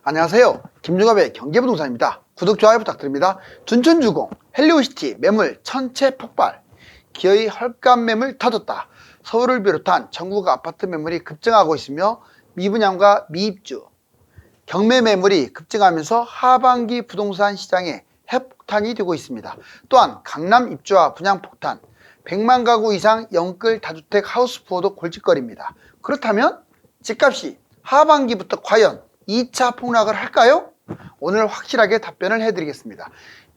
안녕하세요. 김종갑의 경제부동산입니다. 구독, 좋아요 부탁드립니다. 둔촌주공, 헬리오시티 매물 천체 폭발, 기어이 헐값 매물 터졌다. 서울을 비롯한 전국 아파트 매물이 급증하고 있으며 미분양과 미입주, 경매 매물이 급증하면서 하반기 부동산 시장에 핵폭탄이 되고 있습니다. 또한 강남 입주와 분양 폭탄, 100만 가구 이상 영끌 다주택 하우스푸어도 골칫거리입니다. 그렇다면 집값이 하반기부터 과연 2차 폭락을 할까요? 오늘 확실하게 답변을 해드리겠습니다.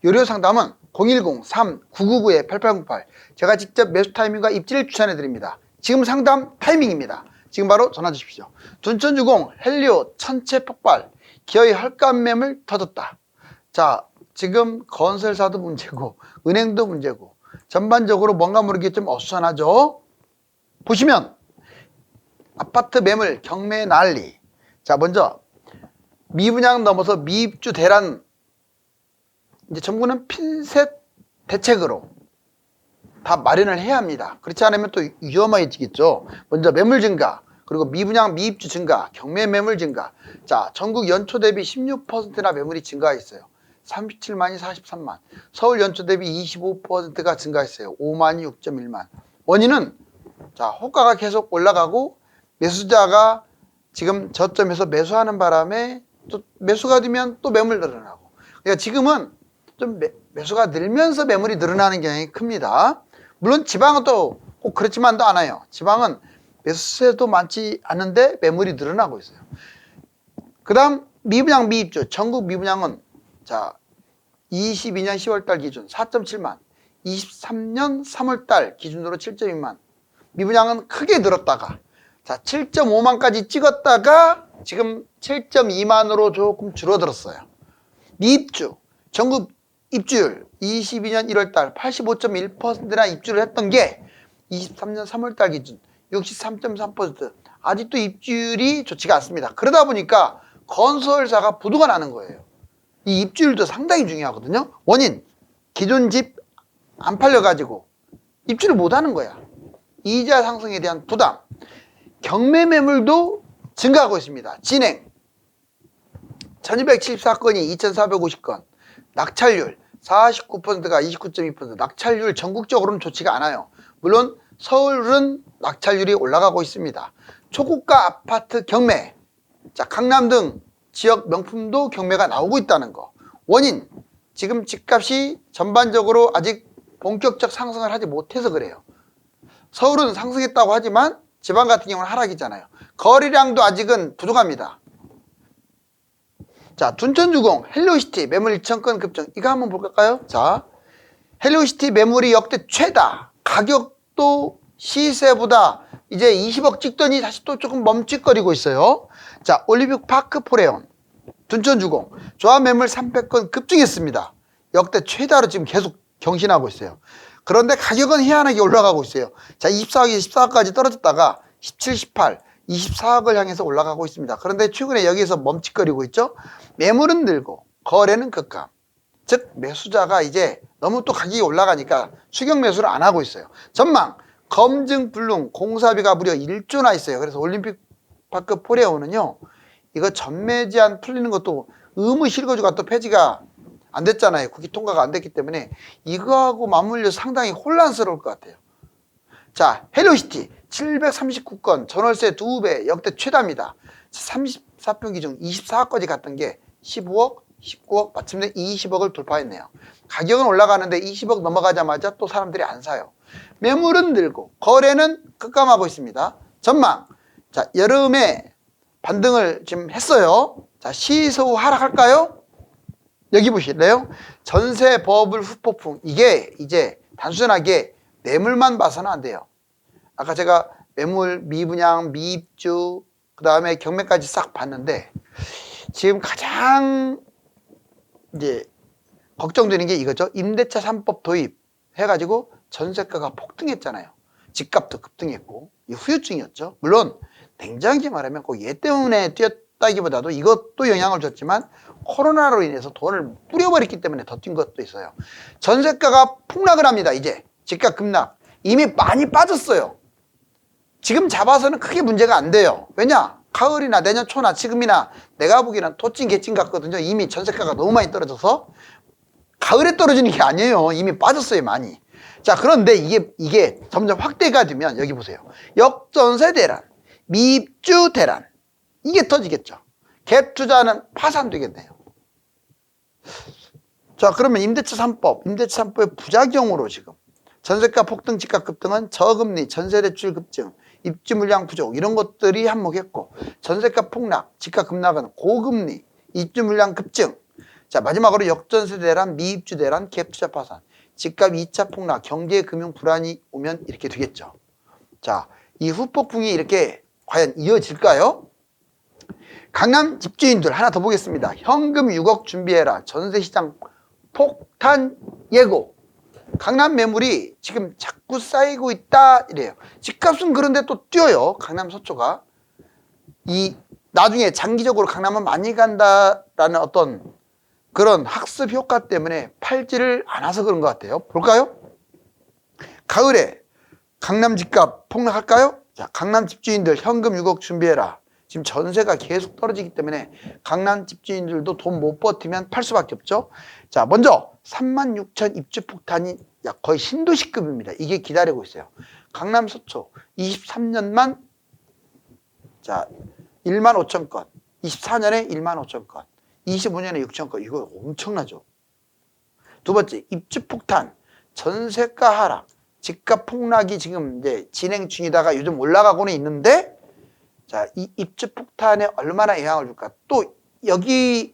유료 상담은 010-3999-8808 제가 직접 매수 타이밍과 입지를 추천해드립니다. 지금 상담 타이밍입니다. 지금 바로 전화 주십시오. 둔촌주공 헬리오 천체 폭발, 기어이 헐값 매물 터졌다. 자, 지금 건설사도 문제고 은행도 문제고 전반적으로 뭔가 모르게 좀 어수선하죠. 보시면 아파트 매물 경매 난리. 자, 먼저 미분양 넘어서 미입주 대란, 이제 정부는 핀셋 대책으로 다 마련을 해야 합니다. 그렇지 않으면 또 위험해지겠죠. 먼저 매물 증가, 그리고 미분양 미입주 증가, 경매 매물 증가. 자, 전국 연초 대비 16%나 매물이 증가했어요. 37만이 43만. 서울 연초 대비 25%가 증가했어요. 5만이 6.1만. 원인은 자, 호가가 계속 올라가고 매수자가 지금 저점에서 매수하는 바람에 또 매수가 되면 또 매물 늘어나고. 그러니까 지금은 좀 매수가 늘면서 매물이 늘어나는 경향이 큽니다. 물론 지방은 또 꼭 그렇지만도 않아요. 지방은 매수세도 많지 않은데 매물이 늘어나고 있어요. 그 다음 미분양 미입주, 전국 미분양은 자 22년 10월달 기준 4.7만, 23년 3월달 기준으로 7.2만. 미분양은 크게 늘었다가 자 7.5만까지 찍었다가 지금 7.2만으로 조금 줄어들었어요. 미입주, 전국 입주율 22년 1월달 85.1%나 입주를 했던 게 23년 3월달 기준 63.3%. 아직도 입주율이 좋지가 않습니다. 그러다 보니까 건설사가 부도가 나는 거예요. 이 입주율도 상당히 중요하거든요. 원인, 기존 집 안 팔려가지고 입주를 못하는 거야. 이자 상승에 대한 부담. 경매 매물도 증가하고 있습니다. 진행 1274건이 2450건, 낙찰률 49%가 29.2%. 낙찰률 전국적으로는 좋지가 않아요. 물론 서울은 낙찰률이 올라가고 있습니다. 초고가 아파트 경매, 자 강남 등 지역 명품도 경매가 나오고 있다는 거. 원인, 지금 집값이 전반적으로 아직 본격적 상승을 하지 못해서 그래요. 서울은 상승했다고 하지만 지방 같은 경우는 하락이잖아요. 거래량도 아직은 부족합니다. 자, 둔촌주공 헬리오시티 매물 2,000건 급증. 이거 한번 볼까요? 자, 헬리오시티 매물이 역대 최다. 가격도 시세보다 이제 20억 찍더니 다시 또 조금 멈칫거리고 있어요. 자, 올리브 파크 포레온 둔촌주공 조합 매물 300건 급증했습니다. 역대 최다로 지금 계속 경신하고 있어요. 그런데 가격은 희한하게 올라가고 있어요. 자, 24억에서 14억까지 떨어졌다가 17, 18, 24억을 향해서 올라가고 있습니다. 그런데 최근에 여기에서 멈칫거리고 있죠. 매물은 늘고 거래는 급감. 즉 매수자가 이제 너무 또 가격이 올라가니까 추격 매수를 안 하고 있어요. 전망, 검증 불능 공사비가 무려 1조나 있어요. 그래서 올림픽 파크 포레온은요, 이거 전매 제한 풀리는 것도 의무 실거주가 또 폐지가 안 됐잖아요. 국회 통과가 안 됐기 때문에 이거하고 맞물려 상당히 혼란스러울 것 같아요. 자, 헬리오시티 739건, 전월세 2배, 역대 최다입니다. 34평 기준 24억까지 갔던 게 15억, 19억, 마침내 20억을 돌파했네요. 가격은 올라가는데 20억 넘어가자마자 또 사람들이 안 사요. 매물은 늘고 거래는 급감하고 있습니다. 전망, 자 여름에 반등을 지금 했어요. 자, 시소 하락할까요? 여기 보실래요? 전세 버블 후폭풍. 이게 이제 단순하게 매물만 봐서는 안 돼요. 아까 제가 매물, 미분양, 미입주, 그 다음에 경매까지 싹 봤는데 지금 가장 이제 걱정되는 게 이거죠. 임대차 3법 도입 해가지고 전세가가 폭등했잖아요. 집값도 급등했고 이 후유증이었죠. 물론 냉정하게 말하면 꼭 얘 때문에 뛰었다기보다도 이것도 영향을 줬지만 코로나로 인해서 돈을 뿌려버렸기 때문에 더 뛴 것도 있어요. 전세가가 폭락을 합니다. 이제 집값 급락. 이미 많이 빠졌어요. 지금 잡아서는 크게 문제가 안 돼요. 왜냐? 가을이나 내년 초나 지금이나 내가 보기에는 토찐 개찐 같거든요. 이미 전세가가 너무 많이 떨어져서 가을에 떨어지는 게 아니에요. 이미 빠졌어요, 많이. 자, 그런데 이게 점점 확대가 되면 여기 보세요. 역전세 대란, 미입주 대란 이게 터지겠죠. 갭 투자는 파산되겠네요. 자, 그러면 임대차 3법의 부작용으로 지금 전세가 폭등, 집값 급등은 저금리, 전세대출 급증, 입주 물량 부족 이런 것들이 한몫했고, 전세가 폭락, 집값 급락은 고금리, 입주 물량 급증. 자, 마지막으로 역전세 대란, 미입주 대란, 갭 투자 파산, 집값 2차 폭락, 경제 금융 불안이 오면 이렇게 되겠죠. 자, 이 후폭풍이 이렇게 과연 이어질까요? 강남 집주인들 하나 더 보겠습니다. 현금 6억 준비해라. 전세시장 폭탄 예고. 강남 매물이 지금 자꾸 쌓이고 있다 이래요. 집값은 그런데 또 뛰어요. 강남 서초가. 이 나중에 장기적으로 강남은 많이 간다라는 어떤 그런 학습 효과 때문에 팔지를 않아서 그런 것 같아요. 볼까요? 가을에 강남 집값 폭락할까요? 자, 강남 집주인들 현금 6억 준비해라. 지금 전세가 계속 떨어지기 때문에 강남 집주인들도 돈 못 버티면 팔 수밖에 없죠. 자, 먼저 36,000 입주 폭탄이 거의 신도시급입니다. 이게 기다리고 있어요. 강남 서초 23년만 자 15,000건, 24년에 15,000건, 25년에 6,000건. 이거 엄청나죠. 두 번째, 입주 폭탄, 전세가 하락, 집값 폭락이 지금 이제 진행 중이다가 요즘 올라가고는 있는데, 자, 이 입주 폭탄에 얼마나 영향을 줄까? 또 여기에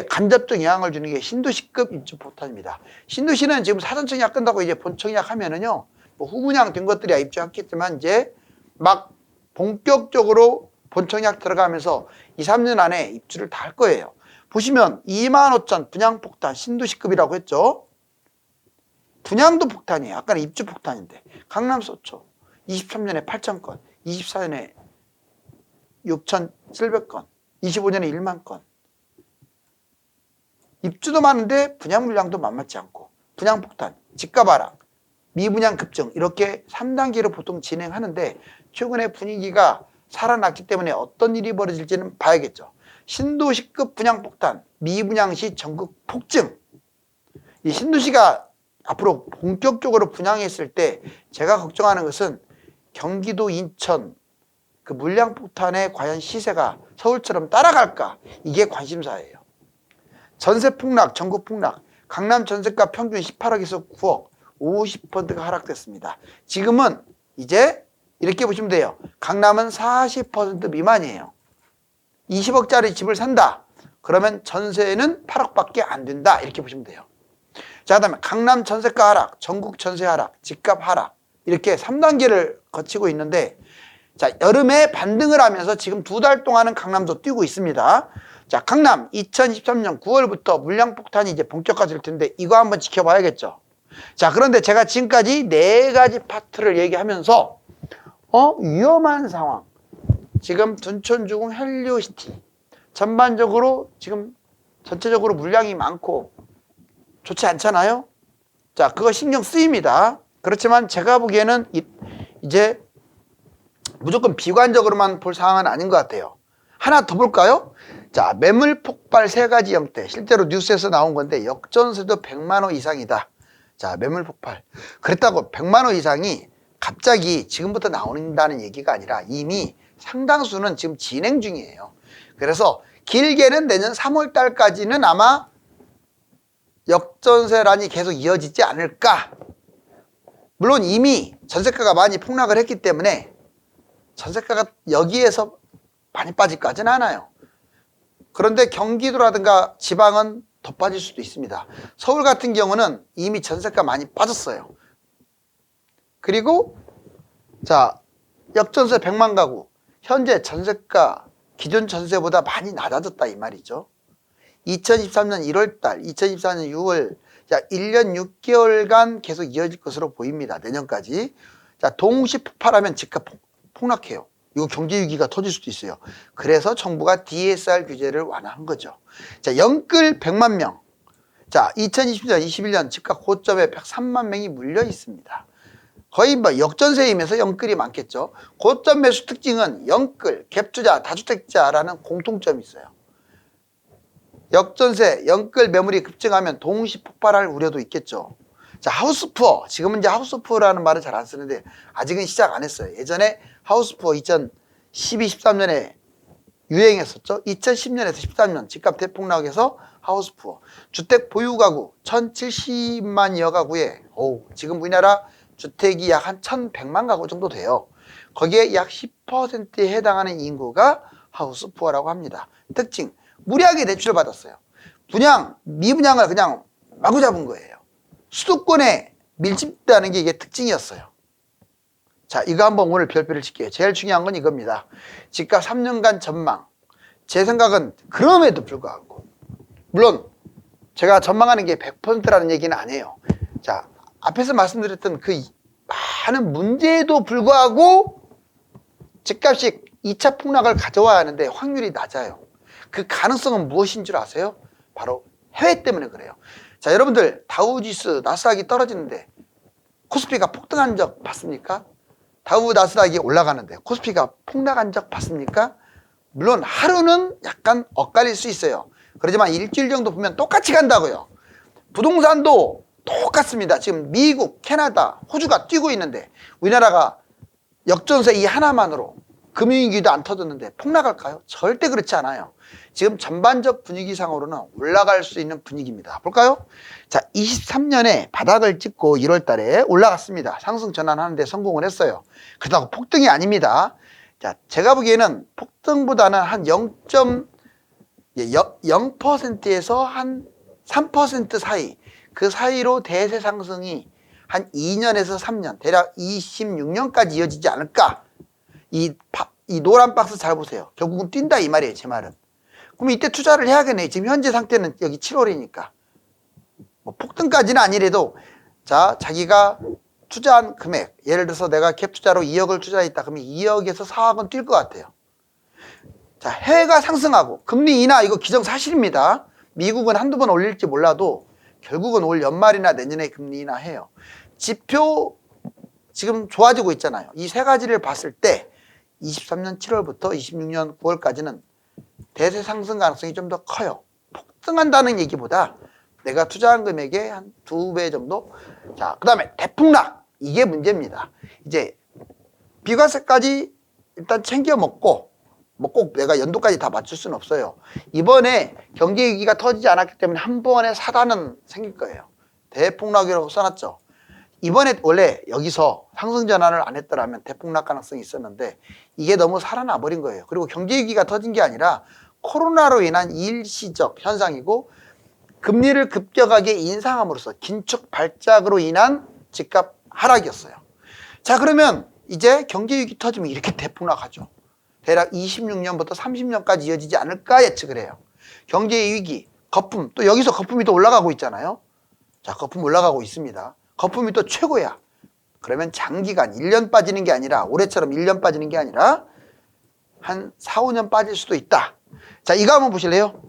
간접적 영향을 주는 게 신도시급 입주 폭탄입니다. 신도시는 지금 사전청약 끝나고 이제 본청약 하면은요, 뭐 후분양 된 것들이 입주했겠지만 이제 막 본격적으로 본청약 들어가면서 2, 3년 안에 입주를 다 할 거예요. 보시면 25,000 분양 폭탄 신도시급이라고 했죠. 분양도 폭탄이에요. 아까는 입주 폭탄인데. 강남 서초 23년에 8,000건, 24년에 6,700건, 25년에 1만 건. 입주도 많은데 분양 물량도 만만치 않고, 분양 폭탄, 집값 하락, 미분양 급증 이렇게 3단계로 보통 진행하는데, 최근에 분위기가 살아났기 때문에 어떤 일이 벌어질지는 봐야겠죠. 신도시급 분양 폭탄, 미분양 시 전국 폭증. 이 신도시가 앞으로 본격적으로 분양했을 때 제가 걱정하는 것은 경기도, 인천 그 물량 폭탄의 과연 시세가 서울처럼 따라갈까? 이게 관심사예요. 전세 폭락, 전국 폭락. 강남 전세가 평균 18억에서 9억, 50%가 하락됐습니다. 지금은 이제 이렇게 보시면 돼요. 강남은 40% 미만이에요. 20억짜리 집을 산다. 그러면 전세는 8억밖에 안 된다. 이렇게 보시면 돼요. 자, 그 다음에 강남 전세가 하락, 전국 전세 하락, 집값 하락 이렇게 3단계를 거치고 있는데, 자, 여름에 반등을 하면서 지금 2달 동안은 강남도 뛰고 있습니다. 자, 강남 2023년 9월부터 물량 폭탄이 이제 본격화될 텐데 이거 한번 지켜봐야겠죠. 자, 그런데 제가 지금까지 4가지 파트를 얘기하면서 위험한 상황. 지금 둔촌주공 헬리오시티 전반적으로 지금 전체적으로 물량이 많고 좋지 않잖아요. 자, 그거 신경 쓰입니다. 그렇지만 제가 보기에는 이제 무조건 비관적으로만 볼 상황은 아닌 것 같아요. 하나 더 볼까요? 자, 매물 폭발 3가지 형태. 실제로 뉴스에서 나온 건데 역전세도 100만 원 이상이다. 자, 매물 폭발. 그랬다고 100만 원 이상이 갑자기 지금부터 나온다는 얘기가 아니라 이미 상당수는 지금 진행 중이에요. 그래서 길게는 내년 3월 달까지는 아마 역전세란이 계속 이어지지 않을까. 물론 이미 전세가가 많이 폭락을 했기 때문에 전세가가 여기에서 많이 빠질까지는 않아요. 그런데 경기도라든가 지방은 더 빠질 수도 있습니다. 서울 같은 경우는 이미 전세가 많이 빠졌어요. 그리고 자, 역전세 100만 가구. 현재 전세가 기존 전세보다 많이 낮아졌다 이 말이죠. 2023년 1월달, 2024년 6월, 자 1년 6개월간 계속 이어질 것으로 보입니다. 내년까지. 자, 동시 폭발하면 집값 폭락해요. 이거 경제 위기가 터질 수도 있어요. 그래서 정부가 DSR 규제를 완화한 거죠. 자, 영끌 100만 명. 자, 2020년, 21년 집값 고점에 103만 명이 물려 있습니다. 거의 뭐 역전세이면서 영끌이 많겠죠. 고점 매수 특징은 영끌, 갭투자, 다주택자라는 공통점이 있어요. 역전세, 영끌 매물이 급증하면 동시 폭발할 우려도 있겠죠. 자, 하우스푸어. 지금은 이제 하우스푸어라는 말을 잘 안 쓰는데 아직은 시작 안 했어요. 예전에 하우스푸어 2012, 13년에 유행했었죠. 2010년에서 13년 집값 대폭락에서 하우스푸어. 주택 보유 가구 1070만여 가구에 지금 우리나라 주택이 약 한 1100만 가구 정도 돼요. 거기에 약 10%에 해당하는 인구가 하우스푸어라고 합니다. 특징, 무리하게 대출을 받았어요. 분양, 미분양을 그냥 마구 잡은 거예요. 수도권에 밀집되는 게 이게 특징이었어요. 자, 이거 한번 오늘 별표를 칠게요. 제일 중요한 건 이겁니다. 집값 3년간 전망. 제 생각은 그럼에도 불구하고, 물론 제가 전망하는 게 100%라는 얘기는 아니에요. 자, 앞에서 말씀드렸던 그 많은 문제에도 불구하고 집값이 2차 폭락을 가져와야 하는데 확률이 낮아요. 그 가능성은 무엇인 줄 아세요? 바로 해외 때문에 그래요. 자, 여러분들 다우지수 나스닥이 떨어지는데 코스피가 폭등한 적 봤습니까? 다우 나스닥이 올라가는데 코스피가 폭락한 적 봤습니까? 물론 하루는 약간 엇갈릴 수 있어요. 그렇지만 일주일 정도 보면 똑같이 간다고요. 부동산도 똑같습니다. 지금 미국, 캐나다, 호주가 뛰고 있는데 우리나라가 역전세 이 하나만으로 금융위기도 안 터졌는데 폭락할까요? 절대 그렇지 않아요. 지금 전반적 분위기상으로는 올라갈 수 있는 분위기입니다. 볼까요? 자, 23년에 바닥을 찍고 1월 달에 올라갔습니다. 상승 전환하는 데 성공을 했어요. 그렇다고 폭등이 아닙니다. 자, 제가 보기에는 폭등보다는 한 0.0%에서 한 3% 사이, 그 사이로 대세 상승이 한 2년에서 3년, 대략 26년까지 이어지지 않을까. 이 노란 박스 잘 보세요. 결국은 뛴다 이 말이에요, 제 말은. 그럼 이때 투자를 해야겠네. 지금 현재 상태는 여기 7월이니까. 뭐 폭등까지는 아니래도, 자, 자기가 투자한 금액, 예를 들어서 내가 갭 투자로 2억을 투자했다. 그러면 2억에서 4억은 뛸 것 같아요. 자, 해외가 상승하고, 금리 인하, 이거 기정사실입니다. 미국은 한두 번 올릴지 몰라도, 결국은 올 연말이나 내년에 금리 인하 해요. 지표, 지금 좋아지고 있잖아요. 이 세 가지를 봤을 때, 23년 7월부터 26년 9월까지는 대세 상승 가능성이 좀 더 커요. 폭등한다는 얘기보다 내가 투자한 금액의 한 2배 정도. 자, 그 다음에 대폭락. 이게 문제입니다. 이제 비과세까지 일단 챙겨 먹고, 뭐 꼭 내가 연도까지 다 맞출 수는 없어요. 이번에 경제 위기가 터지지 않았기 때문에 한 번에 사단은 생길 거예요. 대폭락이라고 써놨죠. 이번에 원래 여기서 상승 전환을 안 했더라면 대폭락 가능성이 있었는데 이게 너무 살아나 버린 거예요. 그리고 경제 위기가 터진 게 아니라 코로나로 인한 일시적 현상이고, 금리를 급격하게 인상함으로써 긴축 발작으로 인한 집값 하락이었어요. 자, 그러면 이제 경제 위기 터지면 이렇게 대폭락하죠. 대략 26년부터 30년까지 이어지지 않을까 예측을 해요. 경제 위기, 거품, 또 여기서 거품이 또 올라가고 있잖아요. 자, 거품 올라가고 있습니다. 거품이 또 최고야. 그러면 장기간 1년 빠지는 게 아니라, 올해처럼 1년 빠지는 게 아니라 한 4, 5년 빠질 수도 있다. 자, 이거 한번 보실래요?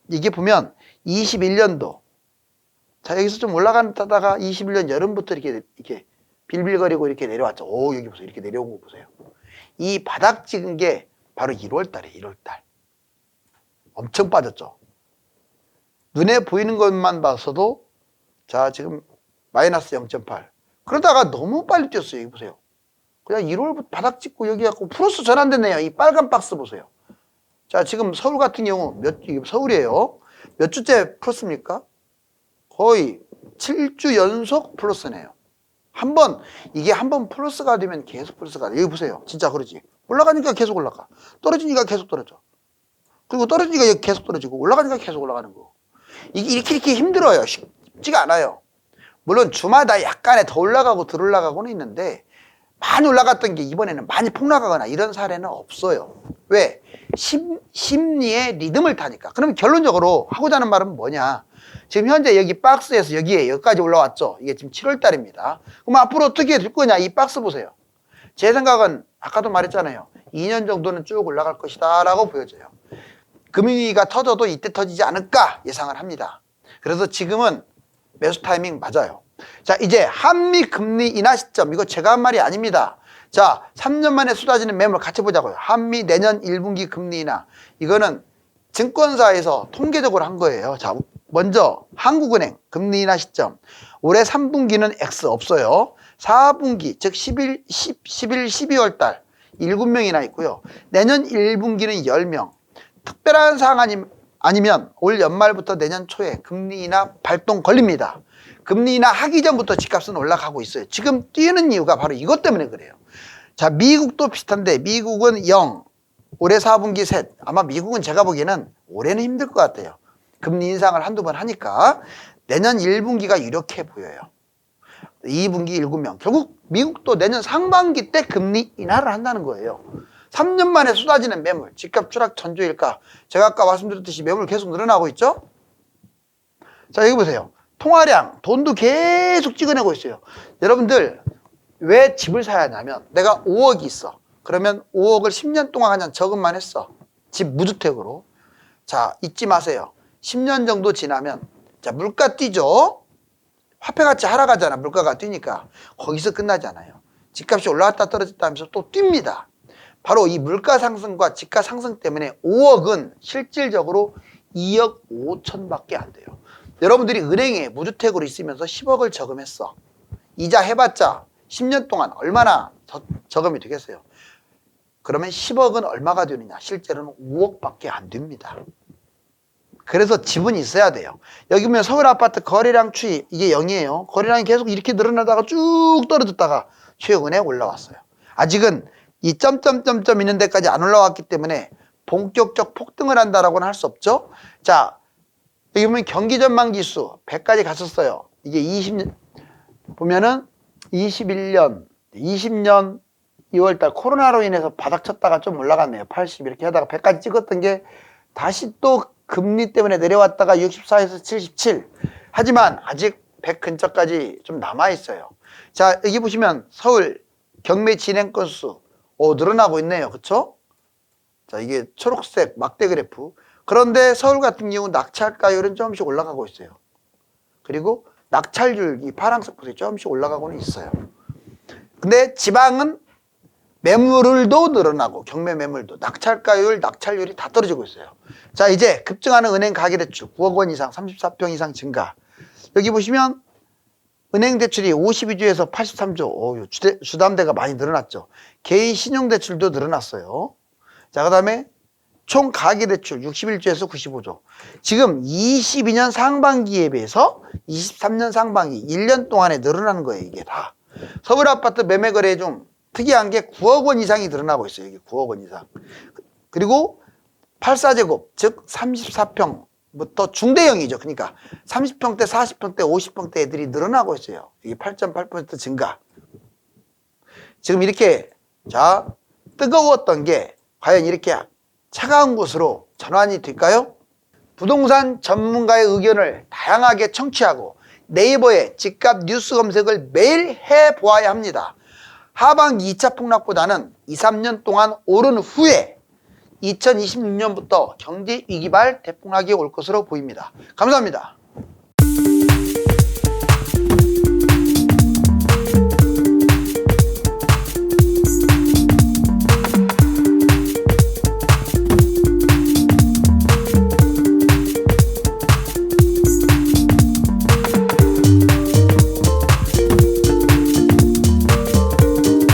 이게 보면 21년도. 자, 여기서 좀 올라갔다가 21년 여름부터 이렇게 빌빌거리고 이렇게 내려왔죠. 오, 여기 보세요. 이렇게 내려온 거 보세요. 이 바닥 찍은 게 바로 1월 달에 1월 달. 엄청 빠졌죠. 눈에 보이는 것만 봐서도, 자, 지금 마이너스 0.8. 그러다가 너무 빨리 뛰었어요. 여기 보세요. 그냥 1월부터 바닥 찍고 여기 갖고 플러스 전환됐네요. 이 빨간 박스 보세요. 자, 지금 서울 같은 경우 서울이에요. 몇 주째 플러스입니까? 거의 7주 연속 플러스네요. 이게 한 번 플러스가 되면 계속 플러스가 돼. 여기 보세요. 진짜 그러지. 올라가니까 계속 올라가. 떨어지니까 계속 떨어져. 그리고 떨어지니까 계속 떨어지고, 올라가니까 계속 올라가는 거. 이게 이렇게 힘들어요. 쉽지가 않아요. 물론 주마다 약간의 더 올라가고 덜 올라가고는 있는데, 많이 올라갔던 게 이번에는 많이 폭락하거나 이런 사례는 없어요. 왜? 심리의 리듬을 타니까. 그럼 결론적으로 하고자 하는 말은 뭐냐? 지금 현재 여기 박스에서 여기까지 올라왔죠. 이게 지금 7월 달입니다. 그럼 앞으로 어떻게 될 거냐? 이 박스 보세요. 제 생각은 아까도 말했잖아요. 2년 정도는 쭉 올라갈 것이다 라고 보여져요. 금융위기가 터져도 이때 터지지 않을까 예상을 합니다. 그래서 지금은 매수 타이밍 맞아요. 자, 이제 한미 금리 인하 시점, 이거 제가 한 말이 아닙니다. 자, 3년 만에 쏟아지는 매물 같이 보자고요. 한미 내년 1분기 금리 인하. 이거는 증권사에서 통계적으로 한 거예요. 자, 먼저 한국은행 금리 인하 시점. 올해 3분기는 X 없어요. 4분기, 즉 12월 달 7명이나 있고요. 내년 1분기는 10명. 특별한 사항 아니면 올 연말부터 내년 초에 금리 인하 발동 걸립니다. 금리 인하 하기 전부터 집값은 올라가고 있어요. 지금 뛰는 이유가 바로 이것 때문에 그래요. 자, 미국도 비슷한데 미국은 0, 올해 4분기 셋. 아마 미국은 제가 보기에는 올해는 힘들 것 같아요. 금리 인상을 한두 번 하니까 내년 1분기가 이렇게 보여요. 2분기 7명. 결국 미국도 내년 상반기 때 금리 인하를 한다는 거예요. 3년 만에 쏟아지는 매물, 집값 추락 전조일까. 제가 아까 말씀드렸듯이 매물 계속 늘어나고 있죠. 자, 여기 보세요. 통화량, 돈도 계속 찍어내고 있어요. 여러분들 왜 집을 사야 하냐면 내가 5억이 있어. 그러면 5억을 10년 동안 그냥 저금만 했어. 집 무주택으로. 자, 잊지 마세요. 10년 정도 지나면 자, 물가 뛰죠. 화폐가치 하락하잖아. 물가가 뛰니까. 거기서 끝나지 않아요. 집값이 올라갔다 떨어졌다 하면서 또 뜁니다. 바로 이 물가 상승과 집가 상승 때문에 5억은 실질적으로 2억 5천밖에 안 돼요. 여러분들이 은행에 무주택으로 있으면서 10억을 저금했어. 이자 해봤자 10년 동안 얼마나 저금이 되겠어요? 그러면 10억은 얼마가 되느냐? 실제로는 5억밖에 안 됩니다. 그래서 집은 있어야 돼요. 여기 보면 서울 아파트 거래량 추이, 이게 0이에요. 거래량이 계속 이렇게 늘어나다가 쭉 떨어졌다가 최근에 올라왔어요. 아직은 이 점점점점 있는 데까지 안 올라왔기 때문에 본격적 폭등을 한다라고는 할 수 없죠. 자, 여기 보면 경기 전망 지수 100까지 갔었어요. 이게 20년 보면은 21년, 20년 2월달 코로나로 인해서 바닥 쳤다가 좀 올라갔네요. 80 이렇게 하다가 100까지 찍었던 게 다시 또 금리 때문에 내려왔다가 64에서 77. 하지만 아직 100 근처까지 좀 남아 있어요. 자, 여기 보시면 서울 경매 진행 건수 늘어나고 있네요. 그렇죠? 자, 이게 초록색 막대 그래프. 그런데 서울 같은 경우 낙찰가율은 조금씩 올라가고 있어요. 그리고 낙찰률, 이 파란색 보세요. 조금씩 올라가고는 있어요. 근데 지방은 매물도 늘어나고 경매 매물도 낙찰가율, 낙찰률이 다 떨어지고 있어요. 자, 이제 급증하는 은행 가계대출 9억 원 이상 34평 이상 증가. 여기 보시면 은행 대출이 52조에서 83조. 주담대가 많이 늘어났죠. 개인 신용대출도 늘어났어요. 자, 그 다음에 총 가계대출 61조에서 95조. 지금 22년 상반기에 비해서 23년 상반기 1년 동안에 늘어나는 거예요. 이게 다. 서울 아파트 매매 거래 중 특이한 게 9억 원 이상이 늘어나고 있어요. 이게 9억 원 이상. 그리고 84제곱, 즉 34평부터 중대형이죠. 그러니까 30평대, 40평대, 50평대 애들이 늘어나고 있어요. 이게 8.8% 증가. 지금 이렇게 자 뜨거웠던 게 과연 이렇게 차가운 곳으로 전환이 될까요? 부동산 전문가의 의견을 다양하게 청취하고 네이버에 집값 뉴스 검색을 매일 해보아야 합니다. 하반기 2차 폭락보다는 2, 3년 동안 오른 후에 2026년부터 경제 위기발 대폭락이 올 것으로 보입니다. 감사합니다.